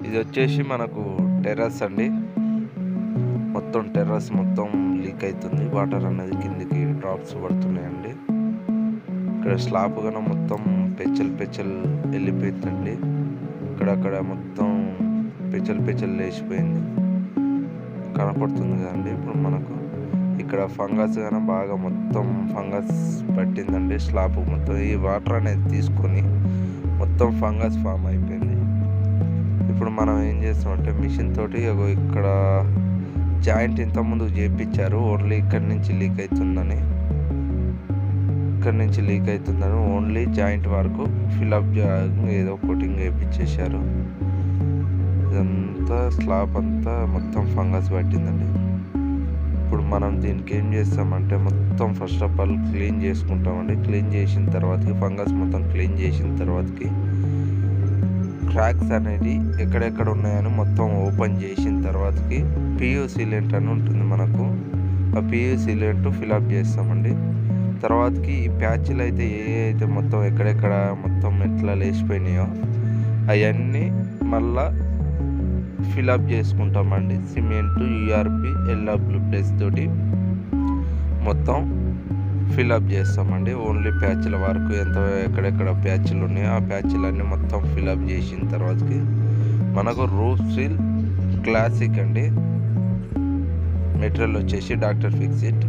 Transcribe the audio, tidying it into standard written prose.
ఇది వచ్చేసి మనకు టెర్రస్ అండి. మొత్తం టెర్రస్ మొత్తం లీక్ అయితుంది. వాటర్ అనేది కిందికి డ్రాప్స్ పడుతున్నాయండి. ఇక్కడ స్లాబ్ గన మొత్తం పెచ్చలు వెళ్ళిపోయిందండి. అక్కడక్కడ మొత్తం పెచ్చలు లేచిపోయింది. కనపడుతుంది కదండి ఇప్పుడు మనకు. ఇక్కడ ఫంగస్ గాన బాగా మొత్తం ఫంగస్ పట్టిందండి స్లాబ్ మొత్తం. ఈ వాటర్ అనేది తీసుకొని మొత్తం ఫంగస్ ఫామ్ అయిపోయింది. ఇప్పుడు మనం ఏం చేస్తామంటే మిషన్ తోటి ఇక్కడ జాయింట్ ఇంతకుముందు చేయించారు. ఓన్లీ ఇక్కడి నుంచి లీక్ అవుతుందని ఓన్లీ జాయింట్ వరకు ఫిల్అప్ ఏదో కోటింగ్ వేయించేశారు. ఇదంతా స్లాబ్ అంతా మొత్తం ఫంగస్ పట్టిందండి. ఇప్పుడు మనం దీనికి ఏం చేస్తామంటే మొత్తం ఫస్ట్ ఆఫ్ ఆల్ క్లీన్ చేసుకుంటామండి. క్లీన్ చేసిన తర్వాతకి ఫంగస్ మొత్తం క్లీన్ చేసిన తర్వాతకి క్రాక్స్ అనేది ఎక్కడెక్కడ ఉన్నాయని మొత్తం ఓపెన్ చేసిన తర్వాతకి పియూ సీలెంట్ అని ఉంటుంది మనకు. ఆ పియూ సీలెంట్ ఫిల్అప్ చేస్తామండి. తర్వాతకి ఈ ప్యాచ్లు అయితే అయితే మొత్తం ఎక్కడెక్కడ మొత్తం ఎట్లా లేచిపోయినాయో అవన్నీ మళ్ళా ఫిల్అప్ చేసుకుంటామండి. సిమెంట్, యూఆర్పి, LWప్లస్ తోటి మొత్తం ఫిల్అప్ చేస్తామండి. ఓన్లీ ప్యాచ్ల వరకు ఎక్కడెక్కడ ప్యాచ్లు ఉన్నాయో ఆ ప్యాచ్లన్నీ మొత్తం ఫిల్అప్ చేసిన తర్వాతకి మనకు రూఫ్ సీల్ క్లాసిక్ అండి. మెటీరియల్ వచ్చేసి డాక్టర్ ఫిక్సిట్.